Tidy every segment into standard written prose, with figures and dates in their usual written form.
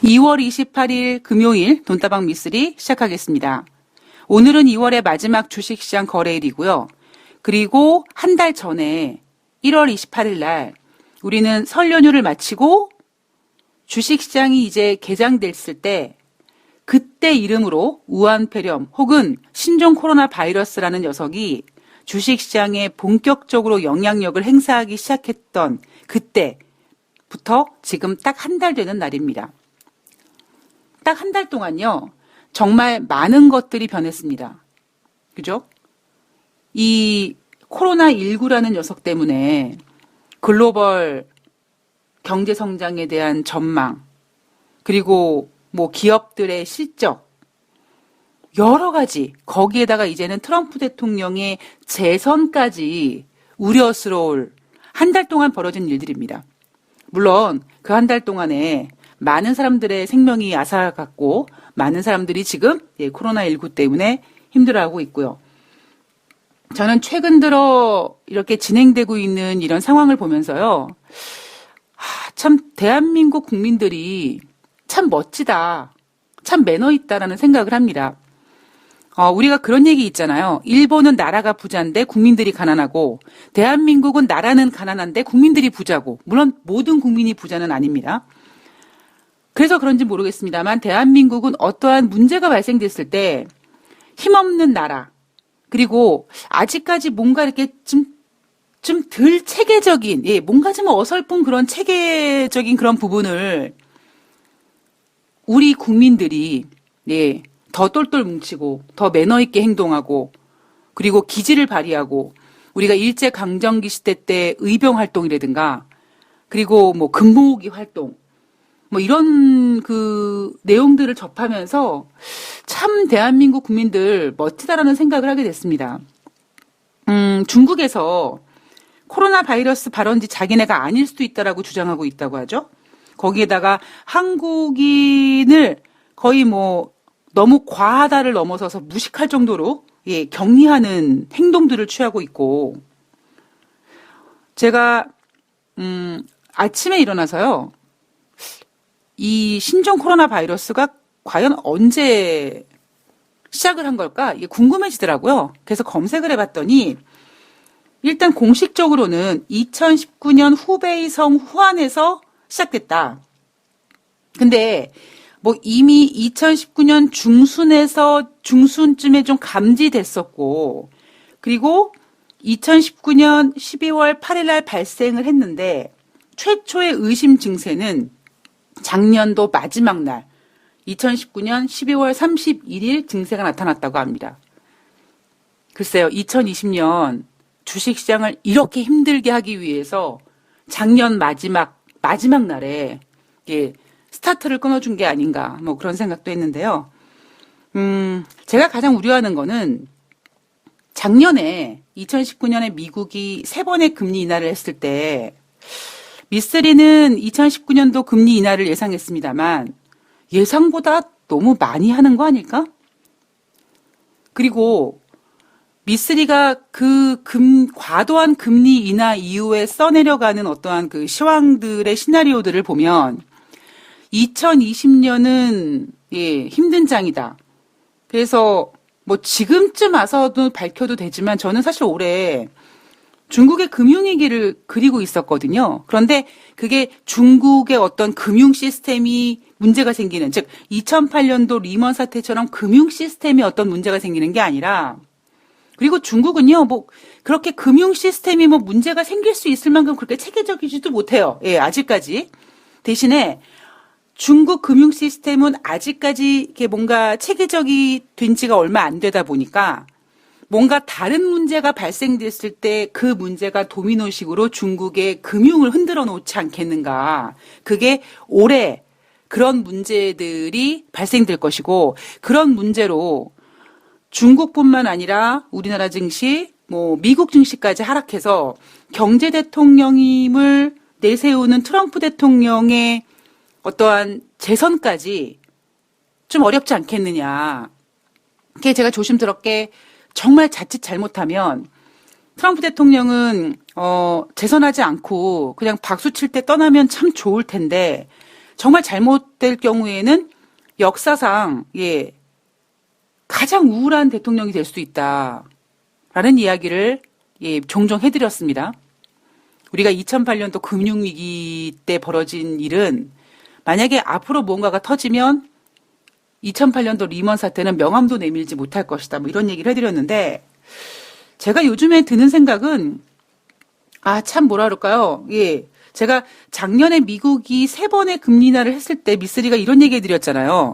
2월 28일 금요일 돈다방 미쓰리 시작하겠습니다. 오늘은 2월의 마지막 주식시장 거래일이고요. 그리고 한 달 전에 1월 28일 날 우리는 설 연휴를 마치고 주식시장이 이제 개장됐을 때 그때 이름으로 우한폐렴 혹은 신종 코로나 바이러스라는 녀석이 주식시장에 본격적으로 영향력을 행사하기 시작했던 그때부터 지금 딱 한 달 되는 날입니다. 딱 한 달 동안요, 정말 많은 것들이 변했습니다. 그죠? 이 코로나19라는 녀석 때문에 글로벌 경제 성장에 대한 전망, 그리고 뭐 기업들의 실적, 여러 가지, 거기에다가 이제는 트럼프 대통령의 재선까지 우려스러울 한 달 동안 벌어진 일들입니다. 물론 그 한 달 동안에 많은 사람들의 생명이 앗아갔고 많은 사람들이 지금 코로나19 때문에 힘들어하고 있고요. 저는 최근 들어 이렇게 진행되고 있는 이런 상황을 보면서요. 참 대한민국 국민들이 참 멋지다. 참 매너 있다라는 생각을 합니다. 우리가 그런 얘기 있잖아요. 일본은 나라가 부자인데 국민들이 가난하고 대한민국은 나라는 가난한데 국민들이 부자고, 물론 모든 국민이 부자는 아닙니다. 그래서 그런지 모르겠습니다만 대한민국은 어떠한 문제가 발생됐을 때 힘없는 나라, 그리고 아직까지 뭔가 이렇게 좀 덜 체계적인, 뭔가 좀 어설픈 그런 체계적인 그런 부분을 우리 국민들이 더 똘똘 뭉치고 더 매너 있게 행동하고, 그리고 기지를 발휘하고, 우리가 일제강점기 시대 때 의병 활동이라든가, 그리고 뭐 금모으기 활동, 뭐 이런 그 내용들을 접하면서 참 대한민국 국민들 멋지다라는 생각을 하게 됐습니다. 중국에서 코로나 바이러스 발원지 자기네가 아닐 수도 있다라고 주장하고 있다고 하죠. 거기에다가 한국인을 거의 뭐 너무 과하다를 넘어서서 무식할 정도로 격리하는 행동들을 취하고 있고, 제가 아침에 일어나서요, 이 신종 코로나 바이러스가 과연 언제 시작을 한 걸까? 이게 궁금해지더라고요. 그래서 검색을 해봤더니 일단 공식적으로는 2019년 후베이성 후한에서 시작됐다. 근데 뭐 이미 2019년 중순쯤에 좀 감지됐었고, 그리고 2019년 12월 8일 날 발생을 했는데 최초의 의심 증세는 작년도 마지막 날 2019년 12월 31일 증세가 나타났다고 합니다. 글쎄요, 2020년 주식시장을 이렇게 힘들게 하기 위해서 작년 마지막 날에 스타트를 끊어준 게 아닌가, 뭐 그런 생각도 했는데요. 제가 가장 우려하는 거는 작년에 2019년에 미국이 3번의 금리 인하를 했을 때 미쓰리는 2019년도 금리 인하를 예상했습니다만 예상보다 너무 많이 하는 거 아닐까? 그리고 미쓰리가 과도한 금리 인하 이후에 써내려가는 어떠한 그 시황들의 시나리오들을 보면 2020년은 힘든 장이다. 그래서 뭐 지금쯤 와서도 밝혀도 되지만 저는 사실 올해 중국의 금융위기를 그리고 있었거든요. 그런데 그게 중국의 어떤 금융 시스템이 문제가 생기는, 즉 2008년도 리먼 사태처럼 금융 시스템이 어떤 문제가 생기는 게 아니라, 그리고 중국은요, 뭐 그렇게 금융 시스템이 뭐 문제가 생길 수 있을 만큼 그렇게 체계적이지도 못해요. 아직까지. 대신에 중국 금융 시스템은 아직까지 이게 뭔가 체계적이 된 지가 얼마 안 되다 보니까 뭔가 다른 문제가 발생됐을 때 그 문제가 도미노식으로 중국의 금융을 흔들어 놓지 않겠는가. 그게 올해 그런 문제들이 발생될 것이고, 그런 문제로 중국뿐만 아니라 우리나라 증시, 뭐 미국 증시까지 하락해서 경제 대통령임을 내세우는 트럼프 대통령의 어떠한 재선까지 좀 어렵지 않겠느냐. 그게 제가 조심스럽게 정말 자칫 잘못하면 트럼프 대통령은 재선하지 않고 그냥 박수 칠 때 떠나면 참 좋을 텐데, 정말 잘못될 경우에는 역사상 가장 우울한 대통령이 될 수 있다라는 이야기를 종종 해드렸습니다. 우리가 2008년도 금융위기 때 벌어진 일은 만약에 앞으로 뭔가가 터지면 2008년도 리먼 사태는 명함도 내밀지 못할 것이다. 뭐 이런 얘기를 해드렸는데 제가 요즘에 드는 생각은 참 뭐라 그럴까요? 제가 작년에 미국이 3번의 금리 인하를 했을 때 미쓰리가 이런 얘기 해드렸잖아요.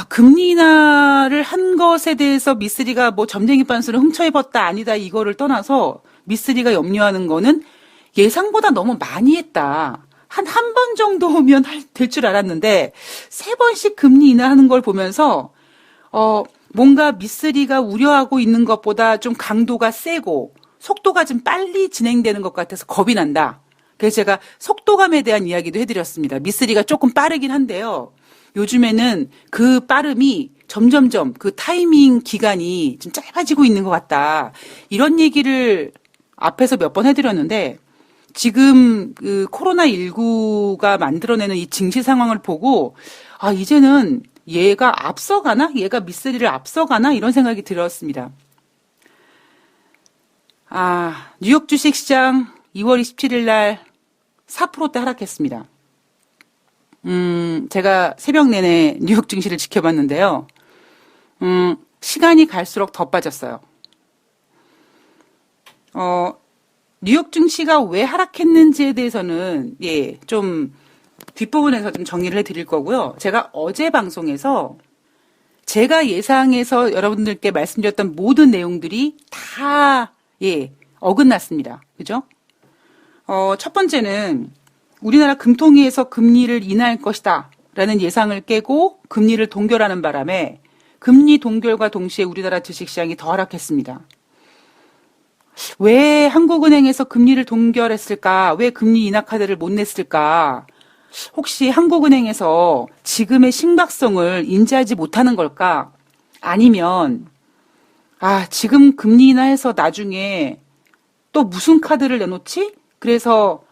금리 인하를 한 것에 대해서 미쓰리가 뭐 점쟁이 빤스를 훔쳐 입었다 아니다 이거를 떠나서 미쓰리가 염려하는 거는 예상보다 너무 많이 했다. 한 번 정도면 될 줄 알았는데 3번씩 금리 인하하는 걸 보면서 뭔가 미쓰리가 우려하고 있는 것보다 좀 강도가 세고 속도가 좀 빨리 진행되는 것 같아서 겁이 난다. 그래서 제가 속도감에 대한 이야기도 해드렸습니다. 미쓰리가 조금 빠르긴 한데요. 요즘에는 그 빠름이 점점점 그 타이밍 기간이 좀 짧아지고 있는 것 같다. 이런 얘기를 앞에서 몇 번 해드렸는데 지금 그 코로나19가 만들어내는 이 증시 상황을 보고 이제는 얘가 앞서가나? 얘가 미쓰리를 앞서가나? 이런 생각이 들었습니다. 뉴욕 주식시장 2월 27일 날 4%대 하락했습니다. 제가 새벽 내내 뉴욕 증시를 지켜봤는데요. 시간이 갈수록 더 빠졌어요. 뉴욕 증시가 왜 하락했는지에 대해서는 좀 뒷부분에서 좀 정리를 해드릴 거고요. 제가 어제 방송에서 제가 예상해서 여러분들께 말씀드렸던 모든 내용들이 다 어긋났습니다. 그죠? 첫 번째는 우리나라 금통위에서 금리를 인하할 것이다 라는 예상을 깨고 금리를 동결하는 바람에 금리 동결과 동시에 우리나라 주식시장이 더 하락했습니다. 왜 한국은행에서 금리를 동결했을까? 왜 금리 인하 카드를 못 냈을까? 혹시 한국은행에서 지금의 심각성을 인지하지 못하는 걸까? 아니면 지금 금리 인하해서 나중에 또 무슨 카드를 내놓지? 그래서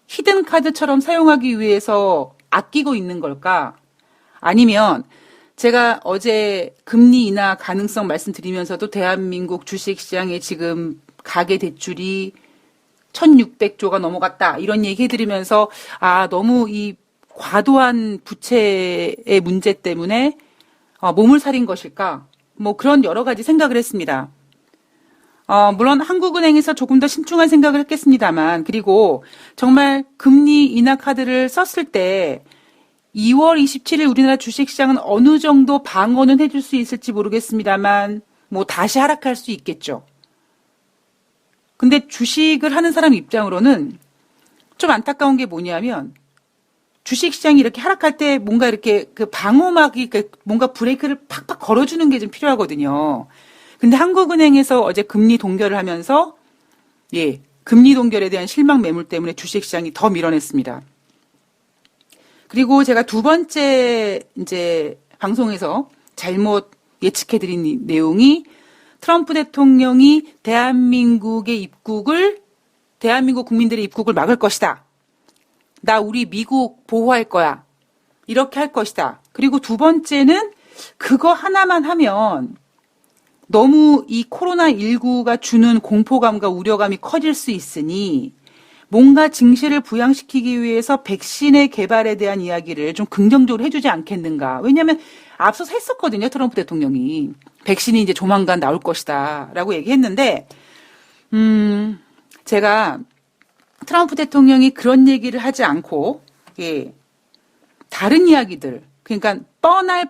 히든 카드처럼 사용하기 위해서 아끼고 있는 걸까? 아니면 제가 어제 금리 인하 가능성 말씀드리면서도 대한민국 주식시장에 지금 가계대출이 1600조가 넘어갔다 이런 얘기 해드리면서 너무 이 과도한 부채의 문제 때문에 몸을 사린 것일까? 뭐 그런 여러 가지 생각을 했습니다. 물론 한국은행에서 조금 더 신중한 생각을 했겠습니다만 그리고 정말 금리 인하 카드를 썼을 때 2월 27일 우리나라 주식시장은 어느 정도 방어는 해줄 수 있을지 모르겠습니다만 뭐 다시 하락할 수 있겠죠. 근데 주식을 하는 사람 입장으로는 좀 안타까운 게 뭐냐면 주식시장이 이렇게 하락할 때 뭔가 이렇게 그 방어막이 뭔가 브레이크를 팍팍 걸어주는 게 좀 필요하거든요. 근데 한국은행에서 어제 금리 동결을 하면서 금리 동결에 대한 실망 매물 때문에 주식시장이 더 밀어냈습니다. 그리고 제가 두 번째 방송에서 잘못 예측해드린 내용이 트럼프 대통령이 대한민국 국민들의 입국을 막을 것이다. 나 우리 미국 보호할 거야. 이렇게 할 것이다. 그리고 두 번째는 그거 하나만 하면 너무 이 코로나19가 주는 공포감과 우려감이 커질 수 있으니 뭔가 증시를 부양시키기 위해서 백신의 개발에 대한 이야기를 좀 긍정적으로 해주지 않겠는가. 왜냐하면 앞서서 했었거든요. 트럼프 대통령이. 백신이 이제 조만간 나올 것이다 라고 얘기했는데 제가 트럼프 대통령이 그런 얘기를 하지 않고 다른 이야기들 그러니까 뻔한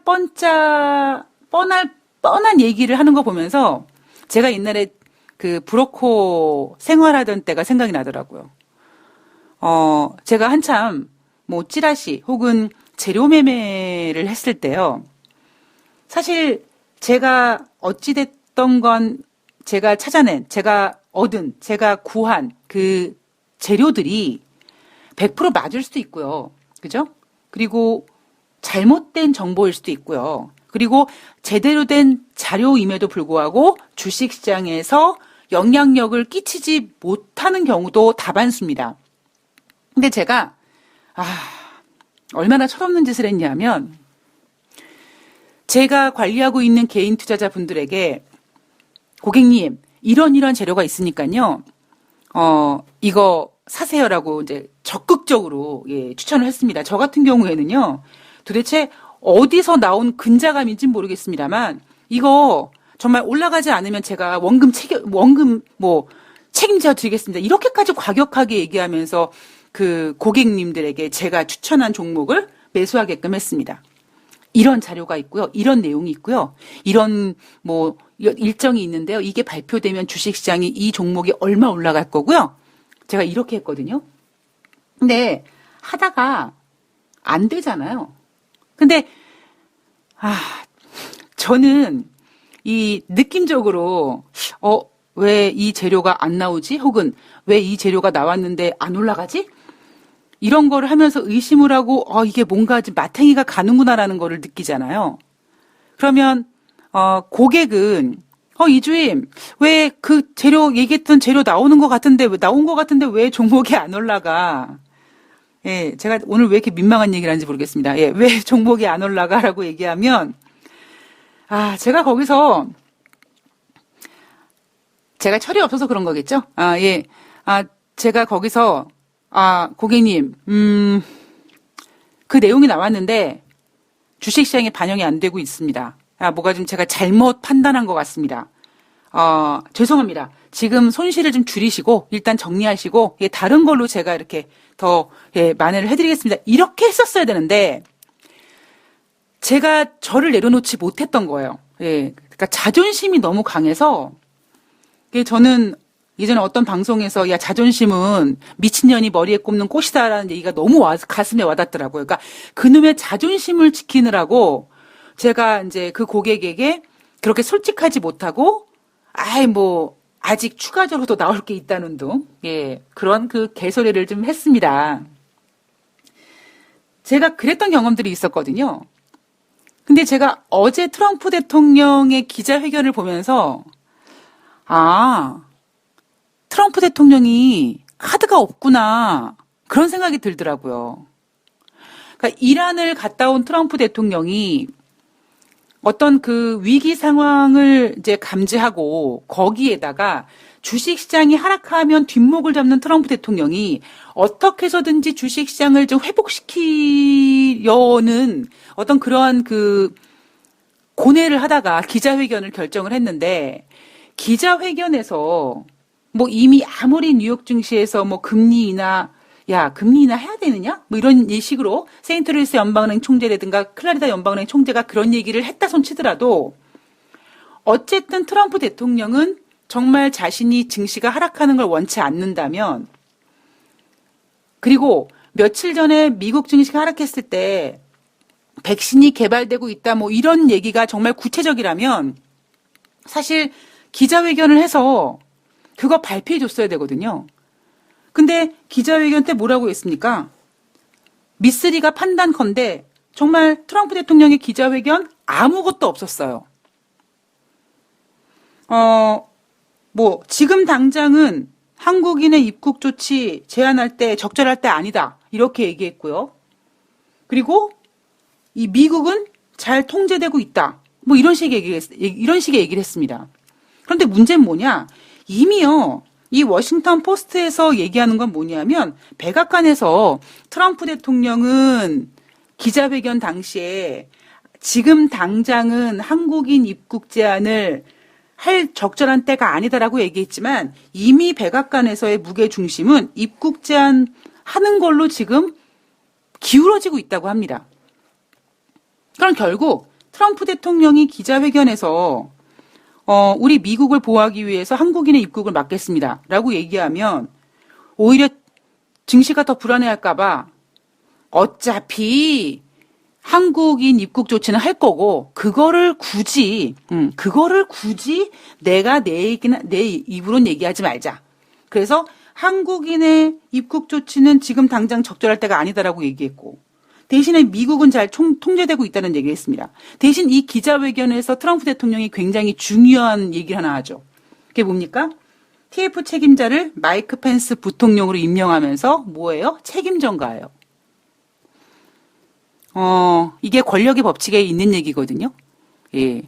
얘기를 하는 거 보면서 제가 옛날에 그 브로커 생활하던 때가 생각이 나더라고요. 제가 한참 뭐 찌라시 혹은 재료 매매를 했을 때요. 사실 제가 어찌됐던 건 제가 찾아낸, 제가 얻은, 제가 구한 그 재료들이 100% 맞을 수도 있고요. 그죠? 그리고 잘못된 정보일 수도 있고요. 그리고 제대로 된 자료임에도 불구하고 주식시장에서 영향력을 끼치지 못하는 경우도 다반수입니다. 근데 제가 아, 얼마나 철없는 짓을 했냐면, 제가 관리하고 있는 개인 투자자분들에게 고객님, 이런 재료가 있으니까요, 이거 사세요라고 이제 적극적으로 예, 추천을 했습니다. 저 같은 경우에는요, 도대체 어디서 나온 근자감인지는 모르겠습니다만, 이거 정말 올라가지 않으면 제가 원금 책임져 드리겠습니다. 이렇게까지 과격하게 얘기하면서 그 고객님들에게 제가 추천한 종목을 매수하게끔 했습니다. 이런 자료가 있고요. 이런 내용이 있고요. 이런 일정이 있는데요. 이게 발표되면 주식시장이 이 종목이 얼마 올라갈 거고요. 제가 이렇게 했거든요. 근데 하다가 안 되잖아요. 근데 저는 이 느낌적으로 왜 이 재료가 안 나오지? 혹은 왜 이 재료가 나왔는데 안 올라가지? 이런 거를 하면서 의심을 하고 이게 뭔가 좀 마탱이가 가는구나라는 거를 느끼잖아요. 그러면 고객은 이주임 왜 그 재료 얘기했던 재료 나온 것 같은데 왜 종목이 안 올라가? 예, 제가 오늘 왜 이렇게 민망한 얘기를 하는지 모르겠습니다. 예, 왜 종목이 안 올라가라고 얘기하면 제가 거기서 제가 철이 없어서 그런 거겠죠? 예. 제가 거기서 고객님, 그 내용이 나왔는데 주식시장에 반영이 안 되고 있습니다. 뭐가 좀 제가 잘못 판단한 것 같습니다. 죄송합니다. 지금 손실을 좀 줄이시고 일단 정리하시고 예, 다른 걸로 제가 이렇게 더 만회를 해드리겠습니다. 이렇게 했었어야 되는데 제가 저를 내려놓지 못했던 거예요. 예, 그러니까 자존심이 너무 강해서 저는 예전에 어떤 방송에서 야 자존심은 미친년이 머리에 꼽는 꽃이다라는 얘기가 너무 가슴에 와닿더라고요. 그러니까 그놈의 자존심을 지키느라고 제가 이제 그 고객에게 그렇게 솔직하지 못하고 아직 추가적으로 더 나올 게 있다는 둥 그런 그 개소리를 좀 했습니다. 제가 그랬던 경험들이 있었거든요. 근데 제가 어제 트럼프 대통령의 기자회견을 보면서 트럼프 대통령이 카드가 없구나. 그런 생각이 들더라고요. 그러니까 이란을 갔다 온 트럼프 대통령이 어떤 그 위기 상황을 이제 감지하고 거기에다가 주식시장이 하락하면 뒷목을 잡는 트럼프 대통령이 어떻게 해서든지 주식시장을 좀 회복시키려는 어떤 그러한 그 고뇌를 하다가 기자회견을 결정을 했는데 기자회견에서 이미 아무리 뉴욕 증시에서 금리 인하 해야 되느냐? 이런 식으로 세인트루이스 연방은행 총재라든가 클라리다 연방은행 총재가 그런 얘기를 했다 손 치더라도 어쨌든 트럼프 대통령은 정말 자신이 증시가 하락하는 걸 원치 않는다면 그리고 며칠 전에 미국 증시가 하락했을 때 백신이 개발되고 있다 이런 얘기가 정말 구체적이라면 사실 기자회견을 해서 그거 발표해 줬어야 되거든요. 근데 기자회견 때 뭐라고 했습니까? 미쓰리가 판단컨대 정말 트럼프 대통령의 기자회견 아무것도 없었어요. 지금 당장은 한국인의 입국 조치 제한할 때 적절할 때 아니다. 이렇게 얘기했고요. 그리고 이 미국은 잘 통제되고 있다. 이런 식의 얘기를 했습니다. 그런데 문제는 뭐냐? 이미요. 이 워싱턴 포스트에서 얘기하는 건 뭐냐면 백악관에서 트럼프 대통령은 기자회견 당시에 지금 당장은 한국인 입국 제한을 할 적절한 때가 아니다라고 얘기했지만 이미 백악관에서의 무게 중심은 입국 제한하는 걸로 지금 기울어지고 있다고 합니다. 그럼 결국 트럼프 대통령이 기자회견에서 우리 미국을 보호하기 위해서 한국인의 입국을 막겠습니다. 라고 얘기하면 오히려 증시가 더 불안해할까봐 어차피 한국인 입국 조치는 할 거고 그거를 굳이 내가 내 입으로는 얘기하지 말자. 그래서 한국인의 입국 조치는 지금 당장 적절할 때가 아니다라고 얘기했고 대신에 미국은 잘 통제되고 있다는 얘기를 했습니다. 대신 이 기자회견에서 트럼프 대통령이 굉장히 중요한 얘기를 하나 하죠. 그게 뭡니까? TF 책임자를 마이크 펜스 부통령으로 임명하면서 뭐예요? 책임 전가예요. 이게 권력의 법칙에 있는 얘기거든요. 예.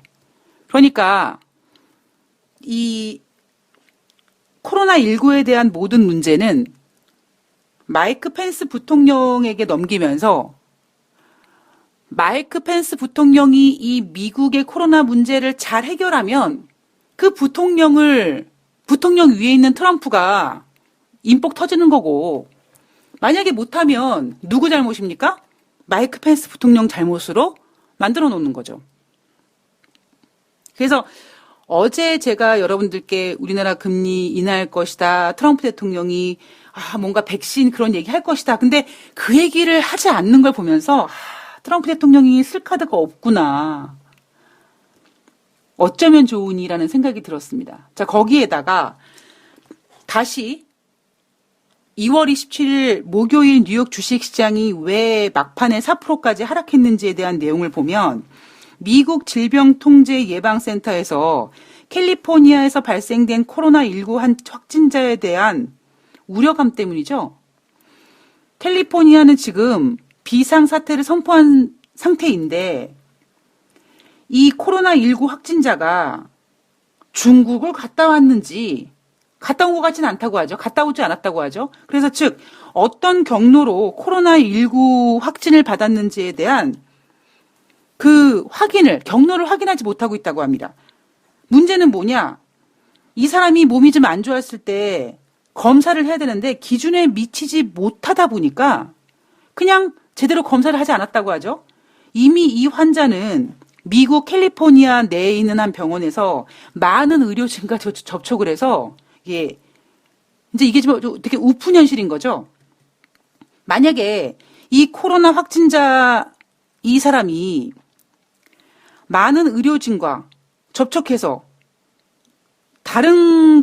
그러니까 이 코로나19에 대한 모든 문제는 마이크 펜스 부통령에게 넘기면서 마이크 펜스 부통령이 이 미국의 코로나 문제를 잘 해결하면 그 부통령 위에 있는 트럼프가 인복 터지는 거고, 만약에 못하면 누구 잘못입니까? 마이크 펜스 부통령 잘못으로 만들어 놓는 거죠. 그래서 어제 제가 여러분들께 우리나라 금리 인하할 것이다, 트럼프 대통령이 뭔가 백신 그런 얘기 할 것이다. 근데 그 얘기를 하지 않는 걸 보면서 트럼프 대통령이 쓸 카드가 없구나. 어쩌면 좋으니라는 생각이 들었습니다. 자, 거기에다가 다시 2월 27일 목요일 뉴욕 주식시장이 왜 막판에 4%까지 하락했는지에 대한 내용을 보면 미국 질병통제예방센터에서 캘리포니아에서 발생된 코로나19 한 확진자에 대한 우려감 때문이죠. 캘리포니아는 지금 비상사태를 선포한 상태인데 이 코로나19 확진자가 중국을 갔다 왔는지 갔다 온 것 같지는 않다고 하죠. 갔다 오지 않았다고 하죠. 그래서 즉 어떤 경로로 코로나19 확진을 받았는지에 대한 그 경로를 확인하지 못하고 있다고 합니다. 문제는 뭐냐? 이 사람이 몸이 좀 안 좋았을 때 검사를 해야 되는데 기준에 미치지 못하다 보니까 그냥 제대로 검사를 하지 않았다고 하죠. 이미 이 환자는 미국 캘리포니아 내에 있는 한 병원에서 많은 의료진과 접촉을 해서 이제 이게 좀 되게 우픈 현실인 거죠. 만약에 이 코로나 확진자 이 사람이 많은 의료진과 접촉해서 다른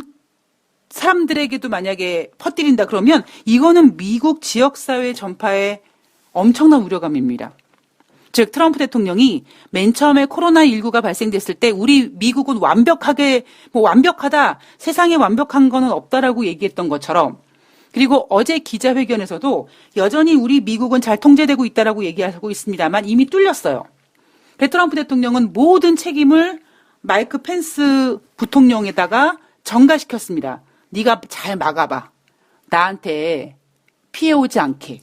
사람들에게도 만약에 퍼뜨린다 그러면 이거는 미국 지역사회 전파에 엄청난 우려감입니다. 즉 트럼프 대통령이 맨 처음에 코로나19가 발생됐을 때 우리 미국은 완벽하다, 세상에 완벽한 거는 없다라고 얘기했던 것처럼, 그리고 어제 기자회견에서도 여전히 우리 미국은 잘 통제되고 있다라고 얘기하고 있습니다만 이미 뚫렸어요. 트럼프 대통령은 모든 책임을 마이크 펜스 부통령에다가 전가시켰습니다. 네가 잘 막아봐. 나한테 피해 오지 않게.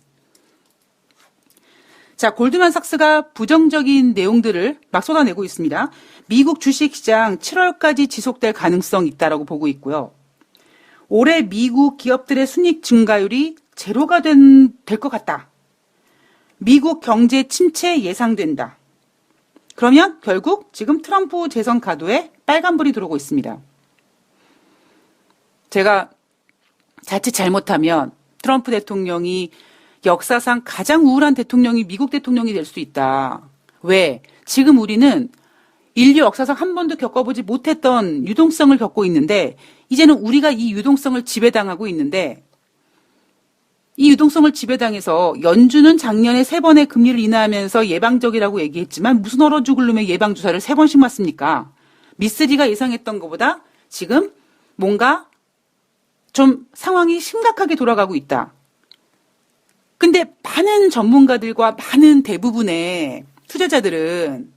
자, 골드만삭스가 부정적인 내용들을 막 쏟아내고 있습니다. 미국 주식시장 7월까지 지속될 가능성이 있다라고 보고 있고요. 올해 미국 기업들의 순이익 증가율이 제로가 될 것 같다. 미국 경제 침체 예상된다. 그러면 결국 지금 트럼프 재선 가도에 빨간불이 들어오고 있습니다. 제가 자칫 잘못하면 트럼프 대통령이 역사상 가장 우울한 대통령이 미국 대통령이 될 수 있다. 왜? 지금 우리는 인류 역사상 한 번도 겪어보지 못했던 유동성을 겪고 있는데 이제는 우리가 이 유동성을 지배당하고 있는데 이 유동성을 지배당해서 연준은 작년에 3번의 금리를 인하하면서 예방적이라고 얘기했지만 무슨 얼어 죽을 놈의 예방주사를 3번씩 맞습니까? 미쓰리가 예상했던 것보다 지금 뭔가 좀 상황이 심각하게 돌아가고 있다. 근데 많은 전문가들과 많은 대부분의 투자자들은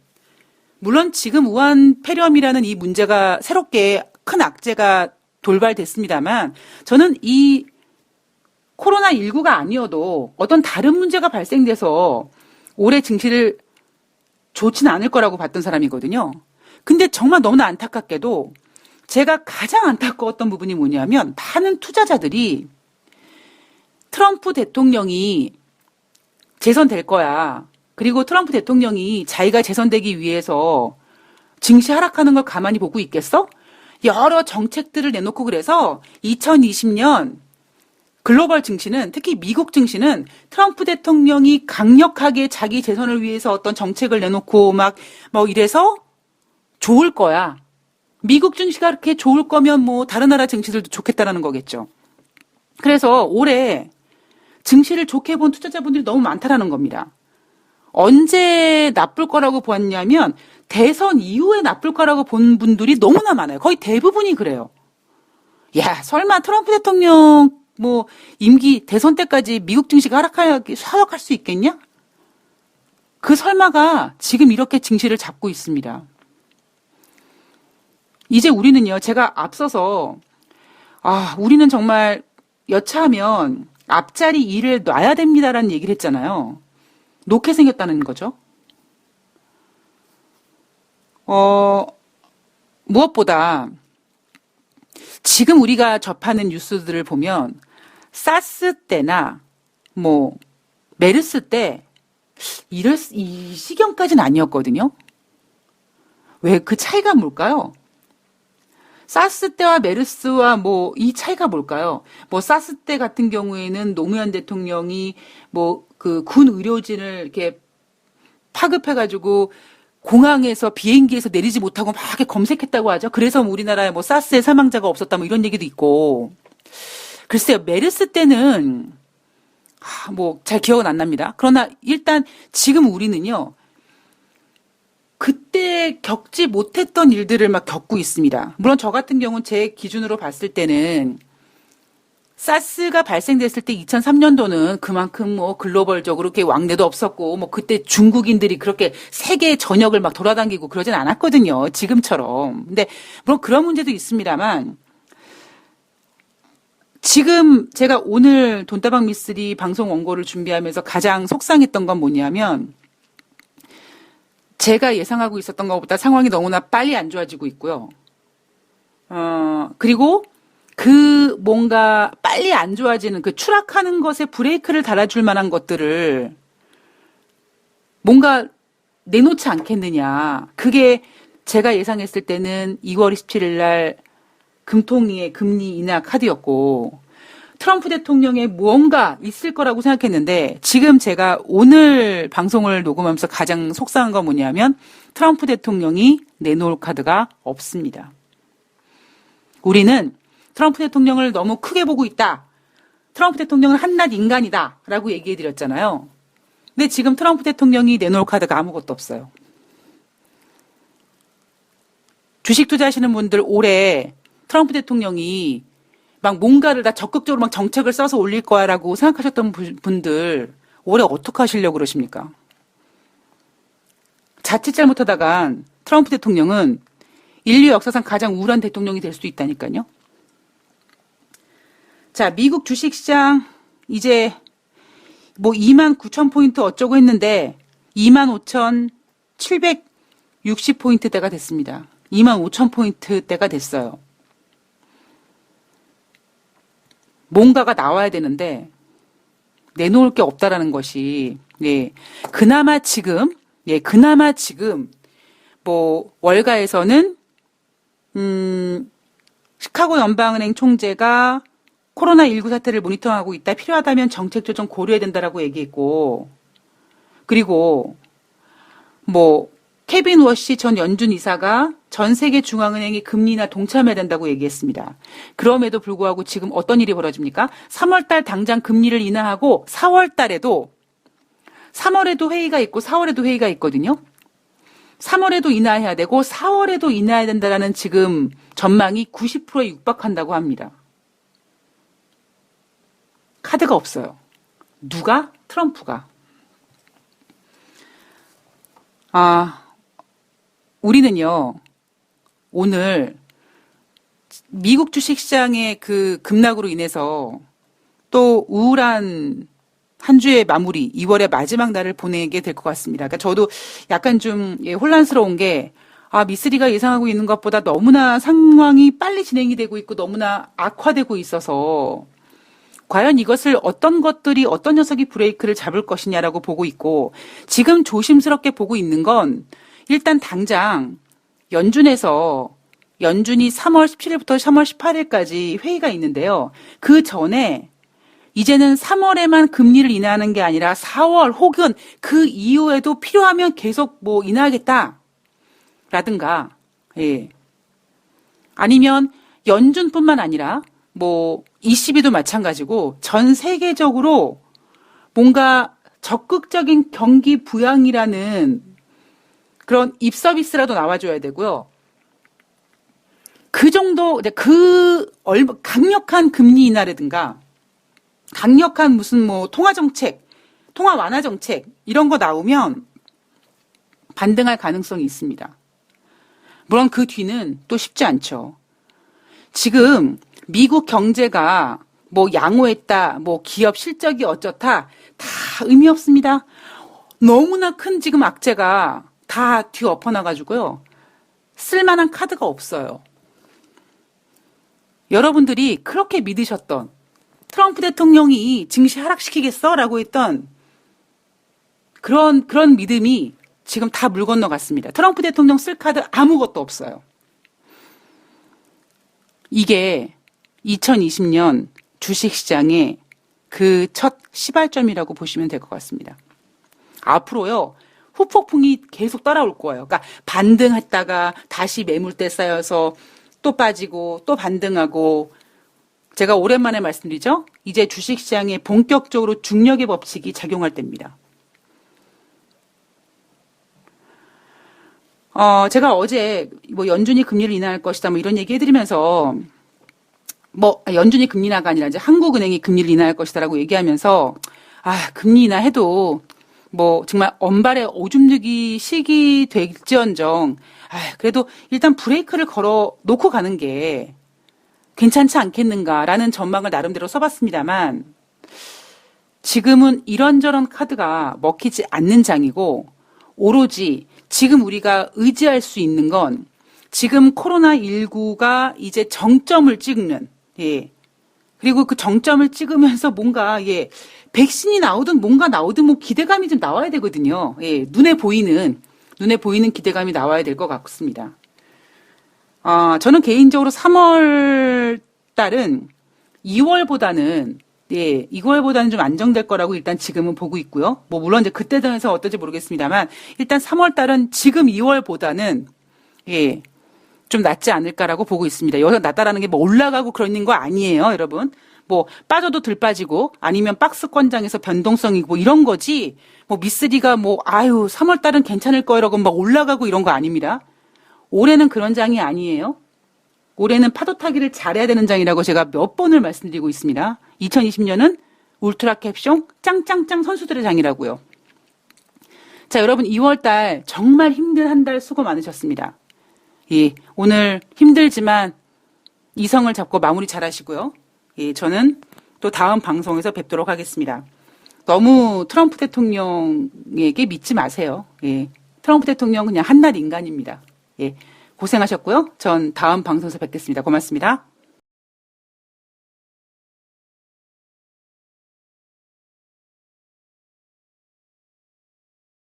물론 지금 우한 폐렴이라는 이 문제가 새롭게 큰 악재가 돌발됐습니다만 저는 이 코로나19가 아니어도 어떤 다른 문제가 발생돼서 올해 증시를 좋지는 않을 거라고 봤던 사람이거든요. 근데 정말 너무나 안타깝게도 제가 가장 안타까웠던 부분이 뭐냐면 많은 투자자들이 트럼프 대통령이 재선될 거야. 그리고 트럼프 대통령이 자기가 재선되기 위해서 증시 하락하는 걸 가만히 보고 있겠어? 여러 정책들을 내놓고 그래서 2020년 글로벌 증시는 특히 미국 증시는 트럼프 대통령이 강력하게 자기 재선을 위해서 어떤 정책을 내놓고 막 이래서 좋을 거야. 미국 증시가 그렇게 좋을 거면 다른 나라 증시들도 좋겠다라는 거겠죠. 그래서 올해 증시를 좋게 본 투자자분들이 너무 많다라는 겁니다. 언제 나쁠 거라고 보았냐면 대선 이후에 나쁠 거라고 본 분들이 너무나 많아요. 거의 대부분이 그래요. 야, 설마 트럼프 대통령 임기 대선 때까지 미국 증시가 하락할 수 있겠냐? 그 설마가 지금 이렇게 증시를 잡고 있습니다. 이제 우리는요, 제가 앞서서, 우리는 정말 여차하면 앞자리 일을 놔야 됩니다라는 얘기를 했잖아요. 놓게 생겼다는 거죠. 무엇보다 지금 우리가 접하는 뉴스들을 보면 사스 때나 메르스 때 이 시경까지는 아니었거든요. 왜 그 차이가 뭘까요? 사스 때와 메르스와 이 차이가 뭘까요? 사스 때 같은 경우에는 노무현 대통령이 그 군 의료진을 이렇게 파급해가지고 공항에서 비행기에서 내리지 못하고 막 이렇게 검색했다고 하죠. 그래서 우리나라에 사스의 사망자가 없었다 이런 얘기도 있고. 글쎄요, 메르스 때는 잘 기억은 안 납니다. 그러나 일단 지금 우리는요, 그때 겪지 못했던 일들을 막 겪고 있습니다. 물론 저 같은 경우는 제 기준으로 봤을 때는 사스가 발생됐을 때 2003년도는 그만큼 글로벌적으로 이렇게 왕래도 없었고 그때 중국인들이 그렇게 세계 전역을 막 돌아다니고 그러진 않았거든요. 지금처럼. 근데 물론 그런 문제도 있습니다만 지금 제가 오늘 돈다방 미쓰리 방송 원고를 준비하면서 가장 속상했던 건 뭐냐면 제가 예상하고 있었던 것보다 상황이 너무나 빨리 안 좋아지고 있고요. 그리고 그 뭔가 빨리 안 좋아지는 그 추락하는 것에 브레이크를 달아줄 만한 것들을 뭔가 내놓지 않겠느냐. 그게 제가 예상했을 때는 2월 27일 날 금통위의 금리 인하 카드였고 트럼프 대통령의 무언가 있을 거라고 생각했는데 지금 제가 오늘 방송을 녹음하면서 가장 속상한 건 뭐냐면 트럼프 대통령이 내놓을 카드가 없습니다. 우리는 트럼프 대통령을 너무 크게 보고 있다. 트럼프 대통령은 한낱 인간이다. 라고 얘기해드렸잖아요. 근데 지금 트럼프 대통령이 내놓을 카드가 아무것도 없어요. 주식 투자하시는 분들 올해 트럼프 대통령이 막 뭔가를 다 적극적으로 막 정책을 써서 올릴 거야라고 생각하셨던 분들 올해 어떻게 하시려고 그러십니까? 자칫 잘못하다간 트럼프 대통령은 인류 역사상 가장 우울한 대통령이 될 수도 있다니까요. 자, 미국 주식시장 이제 29,000포인트 어쩌고 했는데 25,760포인트대가 됐습니다. 25,000포인트대가 됐어요. 뭔가가 나와야 되는데 내놓을 게 없다라는 것이 그나마 지금 월가에서는 시카고 연방은행 총재가 코로나19 사태를 모니터하고 있다. 필요하다면 정책 조정 고려해야 된다라고 얘기했고 그리고 케빈 워시 전 연준 이사가 전 세계 중앙은행이 금리 인하 동참해야 된다고 얘기했습니다. 그럼에도 불구하고 지금 어떤 일이 벌어집니까? 3월달 당장 금리를 인하하고 3월에도 회의가 있고 4월에도 회의가 있거든요. 3월에도 인하해야 되고 4월에도 인하해야 된다라는 지금 전망이 90%에 육박한다고 합니다. 카드가 없어요. 누가? 트럼프가. 우리는요, 오늘 미국 주식시장의 그 급락으로 인해서 또 우울한 한 주의 마무리, 2월의 마지막 날을 보내게 될 것 같습니다. 그러니까 저도 약간 좀 혼란스러운 게, 미쓰리가 예상하고 있는 것보다 너무나 상황이 빨리 진행이 되고 있고 너무나 악화되고 있어서 과연 이것을 어떤 녀석이 브레이크를 잡을 것이냐라고 보고 있고 지금 조심스럽게 보고 있는 건 일단 당장 연준이 3월 17일부터 3월 18일까지 회의가 있는데요. 그 전에 이제는 3월에만 금리를 인하하는 게 아니라 4월 혹은 그 이후에도 필요하면 계속 인하하겠다라든가, 아니면 연준뿐만 아니라 ECB도 마찬가지고 전 세계적으로 뭔가 적극적인 경기 부양이라는 그런 입서비스라도 나와줘야 되고요. 그 정도, 강력한 금리 인하라든가, 강력한 통화 정책, 통화 완화 정책, 이런 거 나오면 반등할 가능성이 있습니다. 물론 그 뒤는 또 쉽지 않죠. 지금 미국 경제가 뭐 양호했다, 뭐 기업 실적이 어쩌다 다 의미 없습니다. 너무나 큰 지금 악재가 다 뒤엎어나가지고요. 쓸만한 카드가 없어요. 여러분들이 그렇게 믿으셨던 트럼프 대통령이 증시 하락시키겠어? 라고 했던 그런 믿음이 지금 다 물 건너갔습니다. 트럼프 대통령 쓸 카드 아무것도 없어요. 이게 2020년 주식시장의 그 첫 시발점이라고 보시면 될 것 같습니다. 앞으로요, 후폭풍이 계속 따라올 거예요. 그러니까 반등했다가 다시 매물대 쌓여서 또 빠지고 또 반등하고, 제가 오랜만에 말씀드리죠. 이제 주식시장에 본격적으로 중력의 법칙이 작용할 때입니다. 제가 어제 뭐 연준이 금리를 인하할 것이다 뭐 이런 얘기 해드리면서 뭐 연준이 금리 인하가 아니라 이제 한국은행이 금리를 인하할 것이다라고 얘기하면서 금리 인하해도 뭐 정말 언발의 오줌 누기 시기 될지언정 그래도 일단 브레이크를 걸어 놓고 가는 게 괜찮지 않겠는가라는 전망을 나름대로 써봤습니다만, 지금은 이런저런 카드가 먹히지 않는 장이고, 오로지 지금 우리가 의지할 수 있는 건 지금 코로나19가 이제 정점을 찍는, 그리고 그 정점을 찍으면서 뭔가, 백신이 나오든 뭔가 나오든 뭐 기대감이 좀 나와야 되거든요. 눈에 보이는 기대감이 나와야 될 것 같습니다. 저는 개인적으로 3월 달은 2월보다는 좀 안정될 거라고 일단 지금은 보고 있고요. 뭐 물론 이제 그때 되면서 어떨지 모르겠습니다만, 일단 3월 달은 지금 2월보다는 좀 낫지 않을까라고 보고 있습니다. 여기서 낫다라는 게 뭐 올라가고 그런 거 아니에요, 여러분. 뭐 빠져도 덜 빠지고 아니면 박스권장에서 변동성이고 뭐 이런 거지. 뭐 미쓰리가 뭐 3월 달은 괜찮을 거라고 막 올라가고 이런 거 아닙니다. 올해는 그런 장이 아니에요. 올해는 파도 타기를 잘해야 되는 장이라고 제가 몇 번을 말씀드리고 있습니다. 2020년은 울트라 캡숑 짱짱짱 선수들의 장이라고요. 자, 여러분 2월달 정말 힘든 한 달 수고 많으셨습니다. 오늘 힘들지만 이성을 잡고 마무리 잘 하시고요. 저는 또 다음 방송에서 뵙도록 하겠습니다. 너무 트럼프 대통령에게 믿지 마세요. 트럼프 대통령 그냥 한낱 인간입니다. 고생하셨고요. 전 다음 방송에서 뵙겠습니다. 고맙습니다.